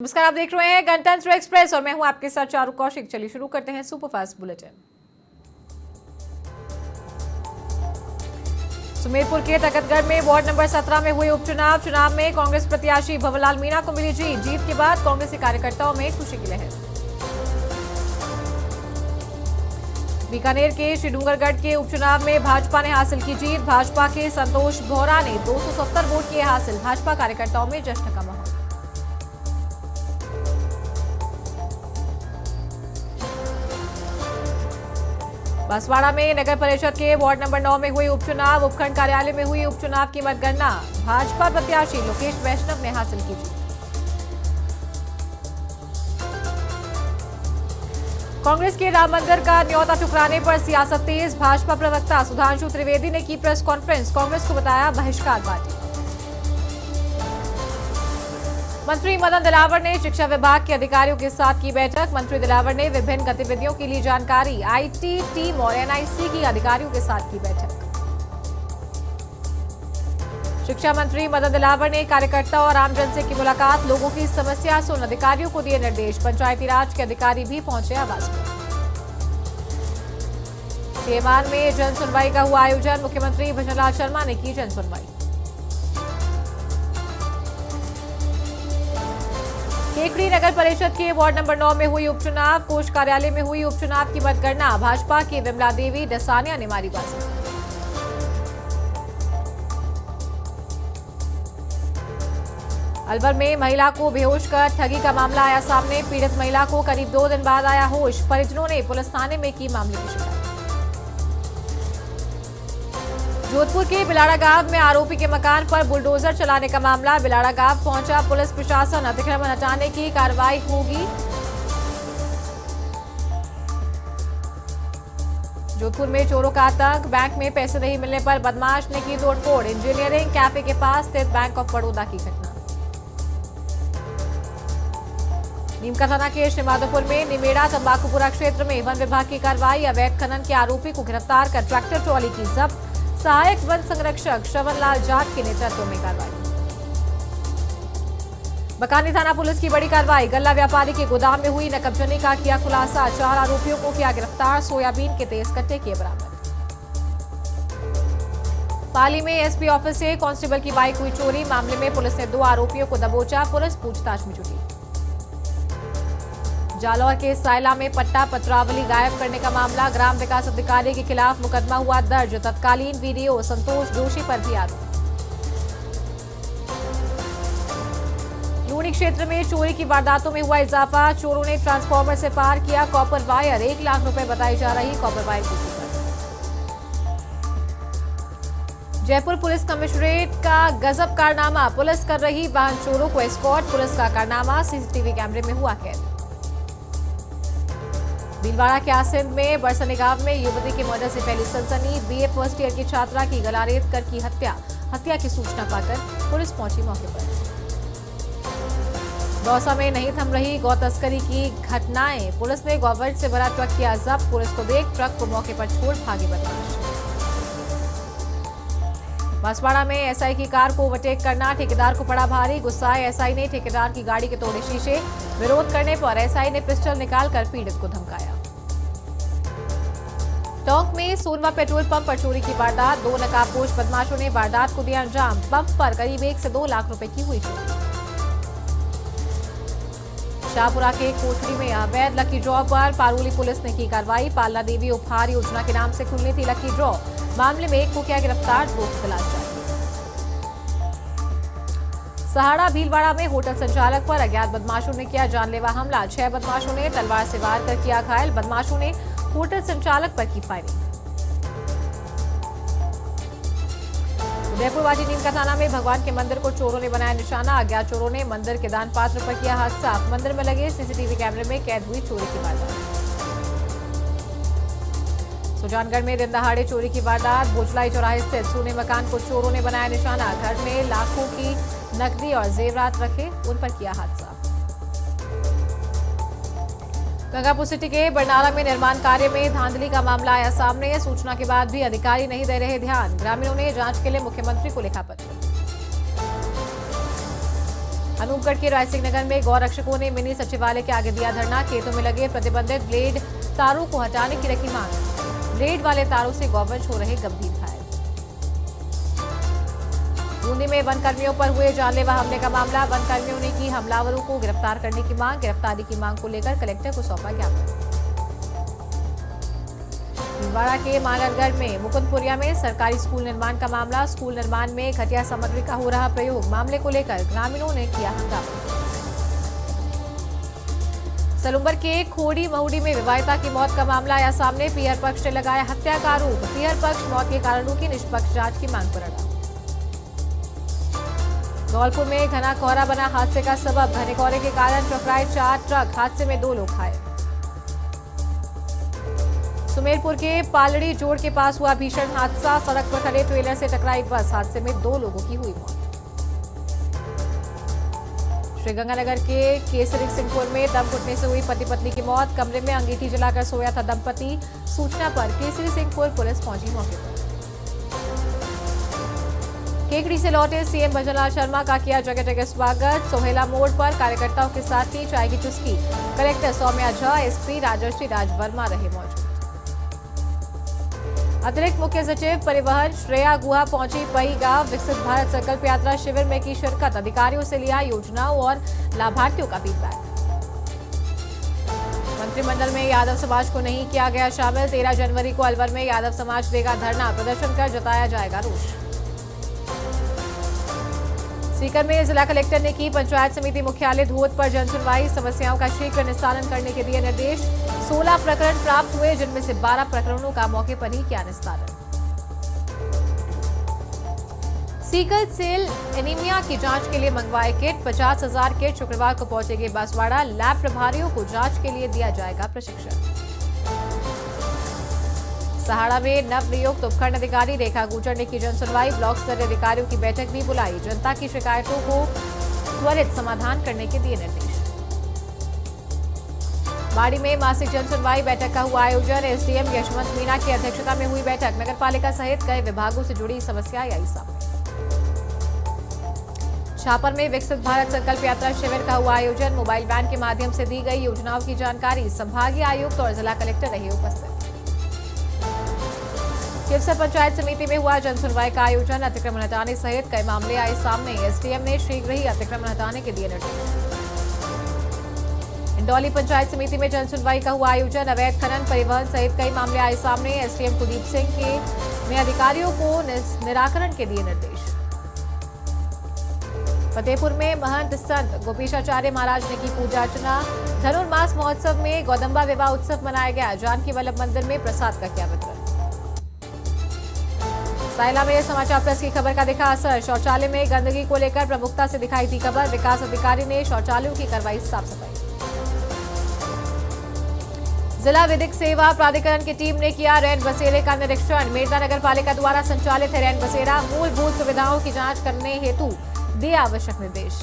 नमस्कार, आप देख रहे हैं गणतंत्र एक्सप्रेस और मैं हूं आपके साथ चारू कौशिक। चलिए शुरू करते हैं सुपरफास्ट बुलेटिन। सुमेरपुर के तकतगढ़ में वार्ड नंबर 17 में हुए चुनाव में कांग्रेस प्रत्याशी भंवरलाल मीणा को मिली जीत। जीत के बाद कांग्रेसी कार्यकर्ताओं में खुशी की लहर। बीकानेर के श्रीडूंगरगढ़ के उपचुनाव में भाजपा ने हासिल की जीत। भाजपा के संतोष बोहरा ने 270 वोट किए हासिल। भाजपा कार्यकर्ताओं में जश्न का माहौल। बांसवाड़ा में नगर परिषद के वार्ड नंबर 9 में हुई उपचुनाव। उपखंड कार्यालय में हुई उपचुनाव की मतगणना। भाजपा प्रत्याशी लोकेश वैष्णव ने हासिल की जीत। कांग्रेस के राम मंदिर का न्योता ठुकराने पर सियासत तेज। भाजपा प्रवक्ता सुधांशु त्रिवेदी ने की प्रेस कॉन्फ्रेंस। कांग्रेस को बताया बहिष्कारवादी। मंत्री मदन दिलावर ने शिक्षा विभाग के अधिकारियों के साथ की बैठक। मंत्री दिलावर ने विभिन्न गतिविधियों की ली जानकारी। आईटी टीम और एनआईसी की अधिकारियों के साथ की बैठक। शिक्षा मंत्री मदन दिलावर ने कार्यकर्ता और आमजन से की मुलाकात। लोगों की समस्या सुन अधिकारियों को दिए निर्देश। पंचायती राज के अधिकारी भी पहुंचे आवास पर। सीएमआर में जन सुनवाई का हुआ आयोजन। मुख्यमंत्री भजनलाल शर्मा ने की जन सुनवाई। केकड़ी नगर परिषद के वार्ड नंबर 9 में हुई उपचुनाव। कोष कार्यालय में हुई उपचुनाव की मतगणना। भाजपा की विमला देवी डसानिया ने मारी बाजी। अलवर में महिला को बेहोश कर ठगी का मामला आया सामने। पीड़ित महिला को करीब 2 दिन बाद आया होश। परिजनों ने पुलिस थाने में की मामले की शिकायत। जोधपुर के बिलाड़ा गांव में आरोपी के मकान पर बुलडोजर चलाने का मामला। बिलाड़ा गांव पहुंचा पुलिस प्रशासन। अतिक्रमण हटाने की कार्रवाई होगी। जोधपुर में चोरों का आतंक। बैंक में पैसे नहीं मिलने पर बदमाश ने की तोड़फोड़। इंजीनियरिंग कैफे के पास स्थित बैंक ऑफ बड़ौदा की घटना। नीमका थाना के श्रीमाधोपुर में निमेड़ा तंबाकूपुरा क्षेत्र में वन विभाग की कार्रवाई। अवैध खनन के आरोपी को गिरफ्तार कर ट्रैक्टर ट्रॉली की जब्त। सहायक वन संरक्षक श्रवणलाल जाट के नेतृत्व में कार्रवाई। बकानी थाना पुलिस की बड़ी कार्रवाई। गल्ला व्यापारी के गोदाम में हुई नकबजनी का किया खुलासा। 4 आरोपियों को किया गिरफ्तार। सोयाबीन के 23 कट्टे किए बरामद। पाली में एसपी ऑफिस से कांस्टेबल की बाइक हुई चोरी। मामले में पुलिस ने 2 आरोपियों को दबोचा। पुलिस पूछताछ में जुटी। जालौर के सायला में पट्टा पत्रावली गायब करने का मामला। ग्राम विकास अधिकारी के खिलाफ मुकदमा हुआ दर्ज। तत्कालीन वीडियो संतोष जोशी पर भी आरोप। लूणी क्षेत्र में चोरी की वारदातों में हुआ इजाफा। चोरों ने ट्रांसफार्मर से पार किया कॉपर वायर। 1 लाख रुपए बताई जा रही कॉपर वायर की कीमत। जयपुर पुलिस कमिश्नरेट का गजब कारनामा। पुलिस कर रही वाहन चोरों को एस्कॉर्ट। पुलिस का कारनामा सीसीटीवी कैमरे में हुआ कैद। भीलवाड़ा के आसिंद में बरसने गांव में युवती के मर्डर से फैली सनसनी। बीए फर्स्ट ईयर की छात्रा की गला रेत कर की हत्या। हत्या की सूचना पाकर पुलिस पहुंची मौके पर। दौसा में नहीं थम रही गौ तस्करी की घटनाएं। पुलिस ने गौवंश से भरा ट्रक किया जब्त। पुलिस को देख ट्रक को मौके पर छोड़ भागे बदमाश। बांसवाड़ा में एसआई की कार को ओवरटेक करना। ठेकेदार को पड़ा भारी। गुस्साए एसआई ने ठेकेदार की गाड़ी के तोड़े शीशे। विरोध करने पर एसआई ने पिस्टल निकालकर पीड़ित को धमकाया। टोंक में सोनवा पेट्रोल पंप पर चोरी की वारदात। 2 नकाबपोश बदमाशों ने वारदात को दिया अंजाम। पंप पर करीब 1 से 2 लाख रुपए की हुई चोरी। शाहपुरा के कोठड़ी में अवैध लकी ड्रॉ पर पारूली पुलिस ने की कार्रवाई। पालना देवी उपहार योजना के नाम से खुलनी थी लकी ड्रॉ। मामले में 1 को किया गिरफ्तार। 2 की तलाश जारी। सहाड़ा भीलवाड़ा में होटल संचालक पर अज्ञात बदमाशों ने किया जानलेवा हमला। 6 बदमाशों ने तलवार से वार कर किया घायल। बदमाशों ने होटल संचालक पर की फायरिंग। उदयपुरवाजी नीमका थाना में भगवान के मंदिर को चोरों ने बनाया निशाना। अज्ञात चोरों ने मंदिर के दान पात्र पर किया हाथ साफ। मंदिर में लगे सीसीटीवी कैमरे में कैद हुई चोरी की वारदात। सुजानगढ़ में दिन दहाड़े चोरी की वारदात। भोजलाई चौराहे स्थित सोने मकान को चोरों ने बनाया निशाना। घर में लाखों की नकदी और जेवरात रखे, उन पर किया हादसा। गंगापुर सिटी के बरनाला में निर्माण कार्य में धांधली का मामला आया सामने। सूचना के बाद भी अधिकारी नहीं दे रहे ध्यान। ग्रामीणों ने जांच के लिए मुख्यमंत्री को लिखा पत्र। अनूपगढ़ के रायसिंह नगर में गौ रक्षकों ने मिनी सचिवालय के आगे दिया धरना। खेतों में लगे प्रतिबंधित ब्लेड तारों को हटाने की रखी मांग। ब्लेड वाले तारों से गौवंश हो रहे गंभीर घायल। बूंदी में वन कर्मियों पर हुए जानलेवा हमले का मामला। वन कर्मियों ने की हमलावरों को गिरफ्तार करने की मांग। गिरफ्तारी की मांग को लेकर कलेक्टर को सौंपा ज्ञापन। भीलवाड़ा के मानरगढ़ में मुकुंदपुरिया में सरकारी स्कूल निर्माण का मामला। स्कूल निर्माण में घटिया सामग्री का हो रहा प्रयोग। मामले को लेकर ग्रामीणों ने किया हंगामा। सलूंबर के खोड़ी महुड़ी में विवाहिता की मौत का मामला आया सामने। पीहर पक्ष ने लगाया हत्या का आरोप। पीहर पक्ष मौत के कारणों की निष्पक्ष जांच की मांग पर अड़ा। धौलपुर में घना कोहरा बना हादसे का सबब। घने कोहरे के कारण टकराए 4 ट्रक। हादसे में 2 लोग घायल। सुमेरपुर के पालड़ी जोड़ के पास हुआ भीषण हादसा। सड़क पर खड़े ट्रेलर से टकराई बस। हादसे में 2 लोगों की हुई मौत। श्रीगंगानगर के केसरी सिंहपुर में दम घुटने से हुई पति पत्नी की मौत। कमरे में अंगीठी जलाकर सोया था दंपति। सूचना पर केसरी सिंहपुर पुलिस पहुंची मौके पर। केकड़ी से लौटे सीएम भजनलाल शर्मा का किया जगह जगह स्वागत। सोहेला मोड़ पर कार्यकर्ताओं के साथ ही चाय की चुस्की। कलेक्टर सौम्या झा, एसपी राजश्री राजवर्मा रहे मौजूद। अतिरिक्त मुख्य सचिव परिवहन श्रेया गुहा पहुंची पई गांव। विकसित भारत संकल्प यात्रा शिविर में की शिरकत। अधिकारियों से लिया योजनाओं और लाभार्थियों का फीडबैक। मंत्रिमंडल में यादव समाज को नहीं किया गया शामिल। 13 जनवरी को अलवर में यादव समाज देगा धरना। प्रदर्शन कर जताया जाएगा रोष। सीकर में जिला कलेक्टर ने की पंचायत समिति मुख्यालय धोद पर जनसुनवाई। समस्याओं का शीघ्र निस्तारण करने के दिए निर्देश। 16 प्रकरण प्राप्त हुए, जिनमें से 12 प्रकरणों का मौके पर ही किया निस्तारण। सीकल सेल एनीमिया की जांच के लिए मंगवाए किट। 50,000 किट शुक्रवार को पहुंचेगी बांसवाड़ा। लैब प्रभारियों को जांच के लिए दिया जाएगा प्रशिक्षण। सहाड़ा में नवनियुक्त उपखंड अधिकारी रेखा गुर्जर ने की जनसुनवाई। ब्लॉक स्तरीय अधिकारियों की बैठक भी बुलाई। जनता की शिकायतों को त्वरित समाधान करने के दिए निर्देश। बाड़ी में मासिक जनसुनवाई बैठक का हुआ आयोजन। एसडीएम यशवंत मीणा की अध्यक्षता में हुई बैठक। नगरपालिका सहित कई विभागों से जुड़ी समस्याएं आई सामने। छापर में विकसित भारत संकल्प यात्रा शिविर का हुआ आयोजन। मोबाइल वैन के माध्यम से दी गई योजनाओं की जानकारी। संभागीय आयुक्त और जिला कलेक्टर रहे उपस्थित। किवसर पंचायत समिति में हुआ जनसुनवाई का आयोजन। अतिक्रमण हटाने सहित कई मामले आए सामने। एसडीएम ने शीघ्र ही अतिक्रमण हटाने के दिए निर्देश। इंदौली पंचायत समिति में जनसुनवाई का हुआ आयोजन। अवैध खनन, परिवहन सहित कई मामले आए सामने। एसडीएम कुलदीप सिंह ने अधिकारियों को निराकरण के दिए निर्देश। फतेहपुर में महंत संत गोपीशाचार्य महाराज ने की पूजा अर्चना। धनुर्मास महोत्सव में गौदम्बा विवाह उत्सव मनाया गया। जानकी वल्लभ मंदिर में प्रसाद का किया वितरण। सायला में समाचार प्रेस की खबर का दिखा असर। शौचालय में गंदगी को लेकर प्रमुखता से दिखाई थी खबर। विकास अधिकारी ने शौचालयों की करवाई साफ सफाई। जिला विधिक सेवा प्राधिकरण की टीम ने किया रैन बसेरे का निरीक्षण। मेरठ नगर पालिका द्वारा संचालित है रैन बसेरा। मूलभूत सुविधाओं की जांच करने हेतु दिए आवश्यक निर्देश।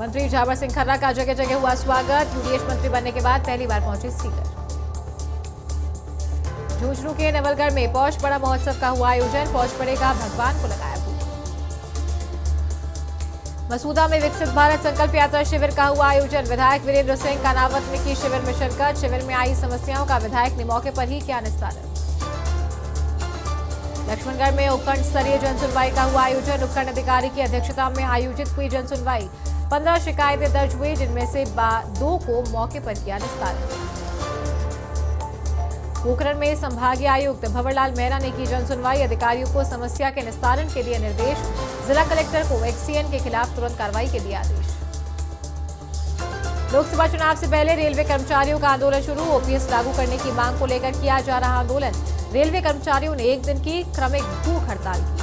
मंत्री झावर सिंह खर्रा का जगह जगह हुआ स्वागत। यूडीएच मंत्री बनने के बाद पहली बार पहुंचे सीकर। झुंझुनू के नवलगढ़ में पौष बड़ा महोत्सव का हुआ आयोजन। पौष बड़े का भगवान को लगाया भोग। मसूदा में विकसित भारत संकल्प यात्रा शिविर का हुआ आयोजन। विधायक वीरेंद्र सिंह कानावत ने की शिविर में शिरकत। शिविर में आई समस्याओं का विधायक ने मौके पर ही किया निस्तारण। लक्ष्मणगढ़ में उपखंड स्तरीय जनसुनवाई का हुआ आयोजन। उपखंड अधिकारी की अध्यक्षता में आयोजित हुई जनसुनवाई। 15 शिकायतें दर्ज हुई, जिनमें से 2 को मौके पर किया निस्तारण। पोखरण में संभागीय आयुक्त भंवरलाल मेहरा ने की जनसुनवाई। अधिकारियों को समस्या के निस्तारण के दिए निर्देश। जिला कलेक्टर को एक्सीएन के खिलाफ तुरंत कार्रवाई के दिए आदेश। लोकसभा चुनाव से पहले रेलवे कर्मचारियों का आंदोलन शुरू। ओपीएस लागू करने की मांग को लेकर किया जा रहा आंदोलन। रेलवे कर्मचारियों ने 1 दिन की क्रमिक भूख हड़ताल की।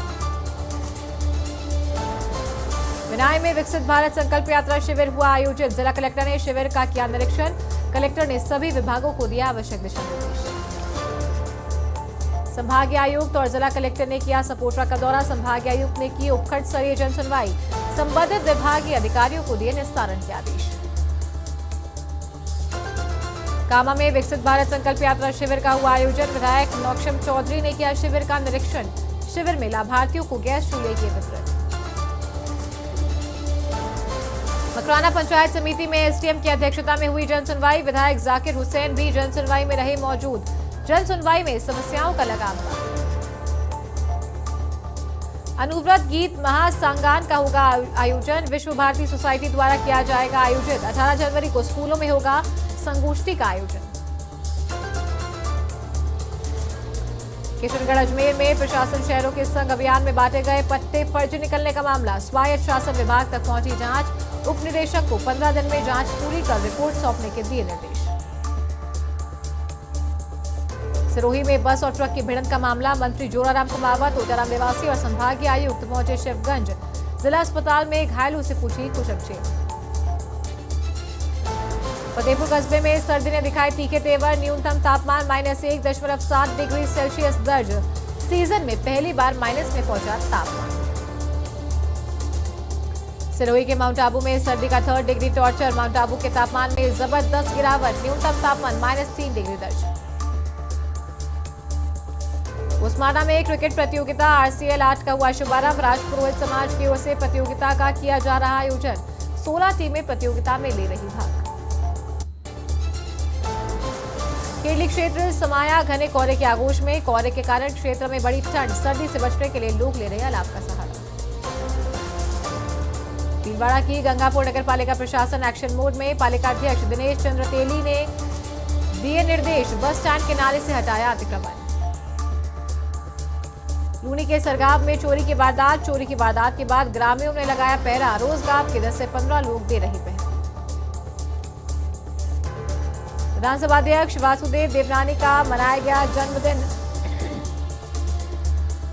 बिनाई में विकसित भारत संकल्प यात्रा शिविर हुआ आयोजित। जिला कलेक्टर ने शिविर का किया निरीक्षण। कलेक्टर ने सभी विभागों को दिया आवश्यक दिशा निर्देश। संभागीय आयुक्त और जिला कलेक्टर ने किया सपोटरा का दौरा। संभागीय आयुक्त ने की उपखंड स्तरीय जनसुनवाई। संबंधित विभागीय अधिकारियों को दिए निस्तारण के आदेश। कामा में विकसित भारत संकल्प यात्रा शिविर का हुआ आयोजन। विधायक नौक्षम चौधरी ने किया शिविर का निरीक्षण। शिविर में लाभार्थियों को गैस चूल्हे के वितरण। मकराना पंचायत समिति में एसडीएम की अध्यक्षता में हुई जनसुनवाई। विधायक जाकिर हुसैन भी जनसुनवाई में रहे मौजूद। जनसुनवाई में समस्याओं का लगा पता। अनुव्रत गीत महासांगान का होगा आयोजन। विश्व भारती सोसाइटी द्वारा किया जाएगा आयोजित। 18 जनवरी को स्कूलों में होगा संगोष्ठी का आयोजन। किशनगढ़ अजमेर में प्रशासन शहरों के संग अभियान में बांटे गए पट्टे फर्जी निकलने का मामला। स्वायत्त शासन विभाग तक पहुंची जांच। उप निदेशक को 15 दिन में जांच पूरी कर रिपोर्ट सौंपने के दिए निर्देश। सिरोही में बस और ट्रक की भिड़ंत का मामला। मंत्री जोराराम कुमावत, उदयराम निवासी और संभागीय आयुक्त पहुंचे शिवगंज। जिला अस्पताल में घायलों से पूछी कुशलक्षेम। फतेहपुर कस्बे में सर्दी ने दिखाए तीखे तेवर। न्यूनतम तापमान -1.7 डिग्री सेल्सियस दर्ज। सीजन में पहली बार माइनस में पहुंचा तापमान। सिरोही के माउंट आबू में सर्दी का 3rd degree torture. Mount Abu के तापमान में जबरदस्त गिरावट। न्यूनतम तापमान -3 डिग्री दर्ज। उस्माना में क्रिकेट प्रतियोगिता आरसीएल 8 का हुआ शुभारंभ। राजपुरोहित समाज की ओर से प्रतियोगिता का किया जा रहा आयोजन। 16 टीमें प्रतियोगिता में ले रही भाग। केरली क्षेत्र समाया घने कोहरे के आगोश में। कोहरे के कारण क्षेत्र में बड़ी ठंड। सर्दी से बचने के लिए लोग ले रहे अलाव का सहारा। भीलवाड़ा की गंगापुर नगर पालिका प्रशासन एक्शन मोड में। पालिका अध्यक्ष दिनेश चंद्र तेली ने दिए निर्देश। बस स्टैंड किनारे से हटाया अतिक्रमण। लूनी के सरगाव में चोरी की वारदात। चोरी की वारदात के बाद ग्रामीणों ने लगाया पहरा। रोज गांव के 10 से 15 लोग दे रहे पहरा। विधानसभा अध्यक्ष वासुदेव देवनानी का मनाया गया जन्मदिन।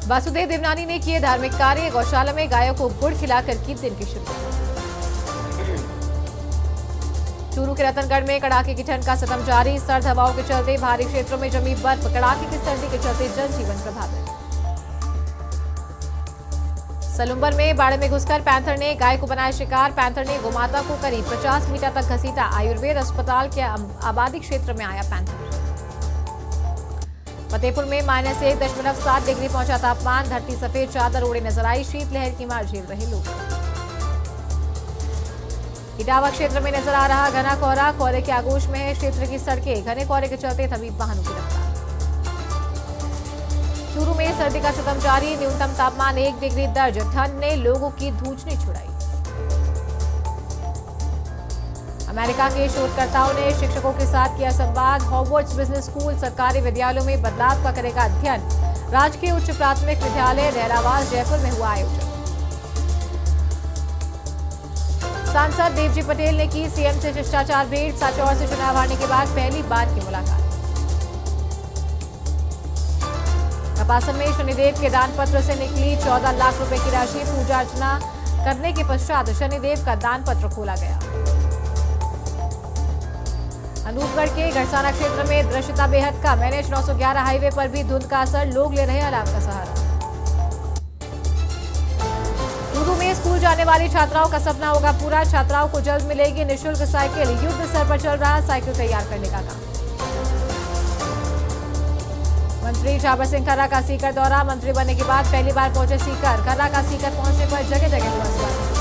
वासुदेव देवनानी ने किए धार्मिक कार्य। गौशाला में गायों को गुड़ खिलाकर की दिन की शुरुआत। चूरू के रतनगढ़ में कड़ाके की ठंड का सितम जारी। सर्द हवाओं के चलते भारी क्षेत्रों में जमी बर्फ। कड़ाके की सर्दी के चलते जनजीवन प्रभावित। सलुम्बर में बाड़े में घुसकर पैंथर ने गाय को बनाया शिकार। पैंथर ने गोमाता को करीब 50 मीटर तक घसीटा। आयुर्वेद अस्पताल के आबादी क्षेत्र में आया पैंथर। फतेहपुर में -1.7 डिग्री पहुंचा तापमान। धरती सफेद चादर ओढ़े नजर आई। शीतलहर की मार झेल रहे लोग। इटावा क्षेत्र में नजर आ रहा घना कोहरा। कोहरे के आगोश में है क्षेत्र की सड़कें। घने कोहरे के चलते थमी वाहनों की रफ्तार। चूरू में सर्दी का सितम जारी। न्यूनतम तापमान 1 डिग्री दर्ज। ठंड ने लोगों की धूचनी छुड़ाई। अमेरिका के शोधकर्ताओं ने शिक्षकों के साथ किया संवाद। हॉवर्ड्स बिजनेस स्कूल सरकारी विद्यालयों में बदलाव का करेगा अध्ययन। राजकीय उच्च प्राथमिक विद्यालय रहरावास जयपुर में हुआ आयोजन। सांसद देवजी पटेल ने की सीएम से शिष्टाचार भेंट। साचौर से चुनाव हारने के बाद पहली बार की मुलाकात। कपासन में शनिदेव के दान पत्र से निकली 14 लाख रुपए की राशि। पूजा अर्चना करने के पश्चात शनिदेव का दान पत्र खोला गया। अनूपगढ़ के घरसाना क्षेत्र में दृश्यता बेहद कम। NH 911 हाईवे पर भी धुंध का असर। लोग ले रहे अलाव का सहारा। चूरू में स्कूल जाने वाली छात्राओं का सपना होगा पूरा। छात्राओं को जल्द मिलेगी निःशुल्क साइकिल। युद्ध स्तर पर चल रहा साइकिल तैयार करने का काम। मंत्री झाबर सिंह खर्रा का सीकर दौरा। मंत्री बनने के बाद पहली बार पहुंचे सीकर। खर्रा का सीकर पहुंचने पर जगह जगह हुआ स्वागत।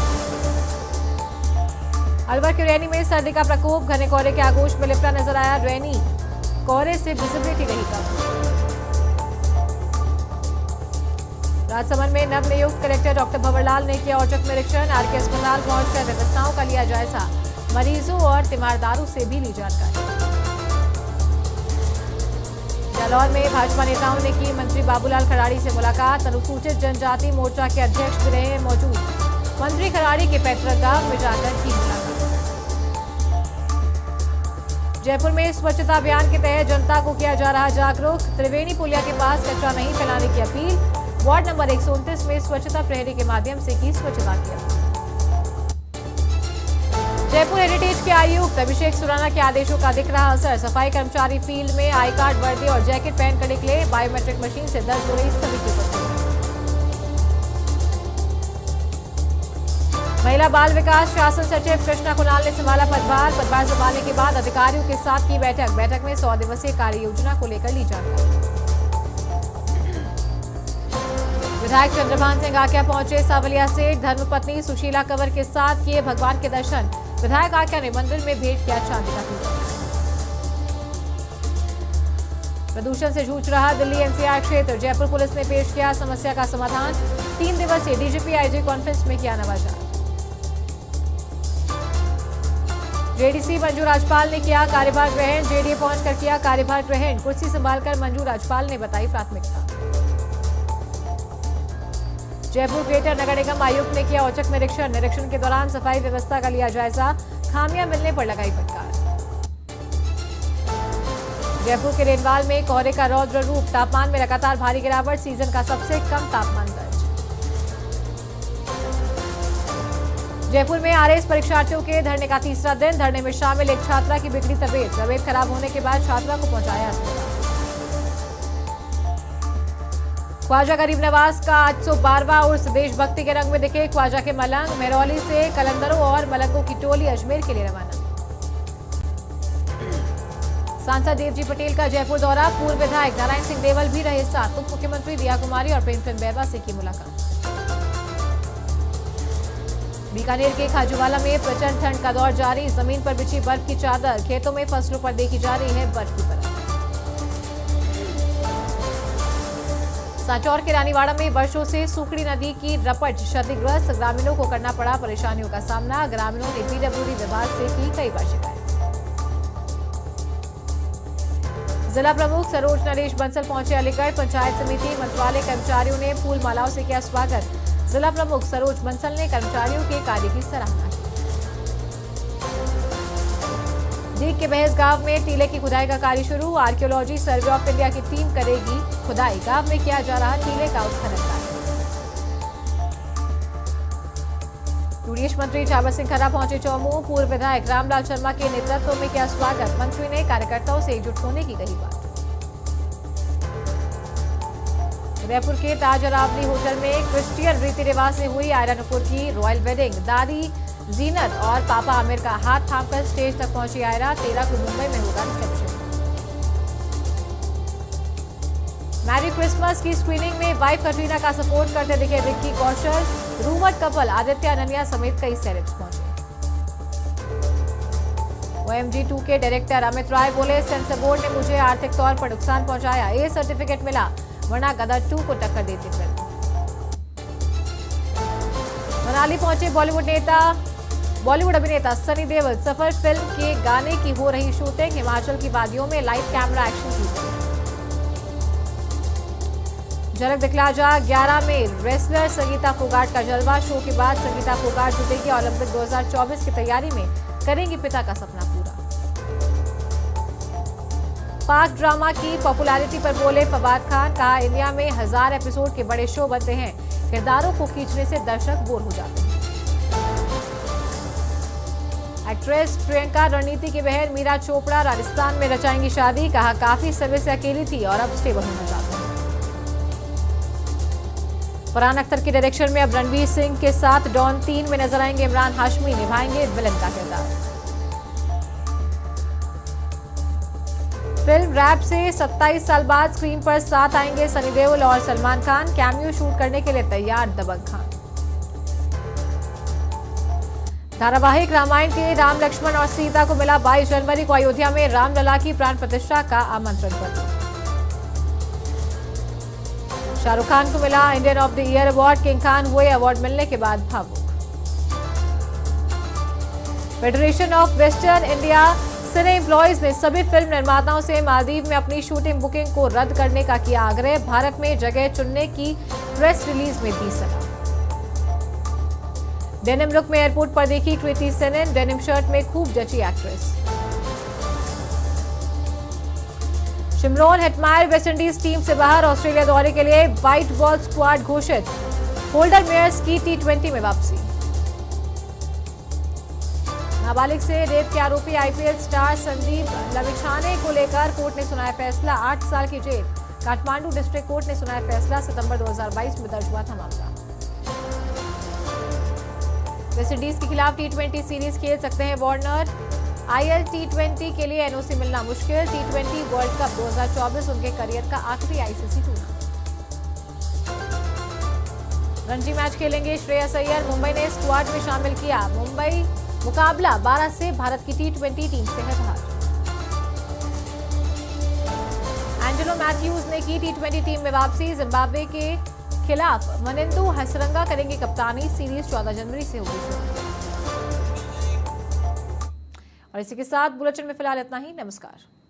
अलवर के रैनी में सर्दी का प्रकोप। घने कोहरे के आगोश में लिपटा नजर आया रैनी। कोहरे से विजिबिलिटी रही कम। राजसमंद में नवनियुक्त कलेक्टर डॉक्टर भंवरलाल ने किया औचक निरीक्षण। आरके अस्पताल पहुंचकर व्यवस्थाओं का लिया जायजा। मरीजों और तीमारदारों से भी ली जानकारी। जालौर में भाजपा नेताओं ने की मंत्री बाबूलाल खराड़ी से मुलाकात। अनुसूचित जनजाति मोर्चा के अध्यक्ष भी रहे मौजूद। मंत्री खराड़ी के पैतृक गांव में जाकर की मुलाकात। जयपुर में स्वच्छता अभियान के तहत जनता को किया जा रहा जागरूक। त्रिवेणी पुलिया के पास कचरा नहीं फैलाने की अपील। वार्ड नंबर 129 में स्वच्छता प्रहरी के माध्यम से की स्वच्छता की अपील। जयपुर हेरिटेज के आयुक्त अभिषेक सुराना के आदेशों का दिख रहा असर। सफाई कर्मचारी फील्ड में आई कार्ड, वर्दी और जैकेट पहनकर निकले। बायोमेट्रिक मशीन से दर्ज हो रही सभी की उपस्थिति। महिला बाल विकास शासन सचिव कृष्णा कुणाल ने संभाला पदभार। पदभार संभालने के बाद अधिकारियों के साथ की बैठक। बैठक में 100 दिवसीय कार्य योजना को लेकर ली जानकारी। विधायक चंद्रभान सिंह आक्या पहुंचे सावलिया से धर्मपत्नी सुशीला कंवर के साथ किए भगवान के दर्शन। विधायक आक्या ने मंदिर में भेंट किया चांदी का टुकड़ा। प्रदूषण से जूझ रहा दिल्ली एनसीआर क्षेत्र, जयपुर पुलिस ने पेश किया समस्या का समाधान। 3 दिवसीय डीजीपी आईजी कॉन्फ्रेंस में किया नवाचार। जेडीसी मंजू राजपाल ने किया कार्यभार ग्रहण। जेडीए पहुंचकर किया कार्यभार ग्रहण। कुर्सी संभालकर मंजू राजपाल ने बताई प्राथमिकता। जयपुर ग्रेटर नगर निगम आयुक्त ने किया औचक निरीक्षण। निरीक्षण के दौरान सफाई व्यवस्था का लिया जायजा। खामियां मिलने पर लगाई फटकार। जयपुर के रेनवाल में कोहरे का रौद्र रूप, तापमान में लगातार भारी गिरावट। सीजन का सबसे कम तापमान दर्ज। जयपुर में आरएएस परीक्षार्थियों के धरने का तीसरा दिन। धरने में शामिल एक छात्रा की बिगड़ी तबीयत खराब होने के बाद छात्रा को पहुंचाया अस्पताल। ख्वाजा गरीब नवाज का 812वां उर्स, देशभक्ति के रंग में दिखे ख्वाजा के मलंग। मेहरौली से कलंदरों और मलंगों की टोली अजमेर के लिए रवाना। सांसद देवजी पटेल का जयपुर दौरा। पूर्व विधायक नारायण सिंह देवल भी रहे साथ। उप मुख्यमंत्री दिया कुमारी और प्रेमचंद बैरवा से की मुलाकात। बीकानेर के खाजूवाला में प्रचंड ठंड का दौर जारी। जमीन पर बिछी बर्फ की चादर। खेतों में फसलों पर देखी जा रही है बर्फ की परत। सांचौर के रानीवाड़ा में वर्षों से सूखड़ी नदी की रपट क्षतिग्रस्त। ग्रामीणों को करना पड़ा परेशानियों का सामना। ग्रामीणों ने पीडब्ल्यूडी विभाग से की कई बार शिकायत। जिला प्रमुख सरोज नरेश बंसल पहुंचे अलीगढ़। पंचायत समिति मंत्रालय कर्मचारियों ने फूल मालाओं से किया स्वागत। जिला प्रमुख सरोज बंसल ने कर्मचारियों के कार्य की सराहना की। दीग के बहस गांव में टीले की खुदाई का कार्य शुरू। आर्कियोलॉजी सर्वे ऑफ इंडिया की टीम करेगी खुदाई। गांव में किया जा रहा टीले का उत्खनन कार्य। यूडीएच मंत्री चावर सिंह खन्ना पहुंचे चौमू। पूर्व विधायक रामलाल शर्मा के नेतृत्व में किया स्वागत। मंत्री ने कार्यकर्ताओं से एकजुट होने की कही बात। उदयपुर के ताज अरावली होटल में क्रिश्चियन रीति रिवाज से हुई आयरा कपूर की रॉयल वेडिंग। दादी जीनत और पापा आमिर का हाथ थामकर स्टेज तक पहुंची आयरा। 13 को मुंबई में होगा रिसेप्शन। मैरी क्रिसमस की स्क्रीनिंग में वाइफ कटरीना का सपोर्ट करते दिखे विक्की कौशल। रूमर्ड कपल आदित्य अनन्या समेत कई सेलेब्स पहुंचे। OMG2 के डायरेक्टर अमित राय बोले, सेंसर बोर्ड ने मुझे आर्थिक तौर पर नुकसान पहुंचाया। ए सर्टिफिकेट मिला, वरना गदर 2 को टक्कर देती फिल्म। मनाली पहुंचे बॉलीवुड अभिनेता सनी देओल। सफर फिल्म के गाने की हो रही शूटिंग। हिमाचल की वादियों में लाइव कैमरा एक्शन की। झलक दिखला जा 11 में रेसलर संगीता फोगाट का जलवा। शो के बाद संगीता फोगाट जुटेगी ओलंपिक 2024 की तैयारी में, करेंगी पिता का सपना पूरा। पाक ड्रामा की पॉपुलैरिटी पर बोले फवाद खान। कहा, इंडिया में 1000 एपिसोड के बड़े शो बनते हैं, किरदारों को खींचने से दर्शक बोर हो जाते हैं। एक्ट्रेस प्रियंका रणनीति की बहन मीरा चोपड़ा राजस्थान में रचाएंगी शादी। कहा, काफी समय से अकेली थी और अब स्टेबल होना चाहती है। फरहान अख्तर के डायरेक्शन में अब रणवीर सिंह के साथ डॉन 3 में नजर आएंगे इमरान हाशमी। निभाएंगे विलन का किरदार। फिल्म रैप से 27 साल बाद स्क्रीन पर साथ आएंगे सनी देओल और सलमान खान। कैमियो शूट करने के लिए तैयार दबंग खान। धारावाहिक रामायण के राम लक्ष्मण और सीता को मिला 22 जनवरी को अयोध्या में रामलला की प्राण प्रतिष्ठा का आमंत्रण पत्र। शाहरुख खान को मिला Indian of the year award. King Khan हुए अवार्ड मिलने के बाद भावुक। Federation of western India cine employees ने सभी फिल्म निर्माताओं से मालदीव में अपनी शूटिंग बुकिंग को रद्द करने का किया आग्रह। भारत में जगह चुनने की प्रेस रिलीज में दी सलाह। डेनिम लुक में एयरपोर्ट पर देखी कृति सेनन। डेनिम शर्ट में खूब जची actress. Shimron Hetmyer West Indies team से बाहर। ऑस्ट्रेलिया दौरे के लिए व्हाइट बॉल स्क्वाड घोषित। होल्डर मेयर्स की T20 में वापसी। नाबालिग से रेप के आरोपी आईपीएल स्टार संदीप लविछाने को लेकर कोर्ट ने सुनाया फैसला। 8 साल की जेल। काठमांडू डिस्ट्रिक्ट कोर्ट ने सुनाया फैसला। सितंबर 2022 में दर्ज हुआ था मामला। वेस्टइंडीज के खिलाफ T20 सीरीज खेल सकते हैं वार्नर। IL T20 के लिए एनओसी मिलना मुश्किल। T20 वर्ल्ड कप 2024 उनके करियर का आखिरी आईसीसी टूर्नामेंट। रणजी मैच खेलेंगे श्रेयस अय्यर, मुंबई ने स्क्वाड में शामिल किया। मुंबई मुकाबला 12 से भारत की टी20 टीम से है बाहर। एंजेलो मैथ्यूज ने की टी20 टीम में वापसी। जिम्बाब्वे के खिलाफ मनिंदु हसरंगा करेंगे कप्तानी। सीरीज 14 जनवरी से होगी शुरू। और इसी के साथ बुलेटिन में फिलहाल इतना ही। नमस्कार।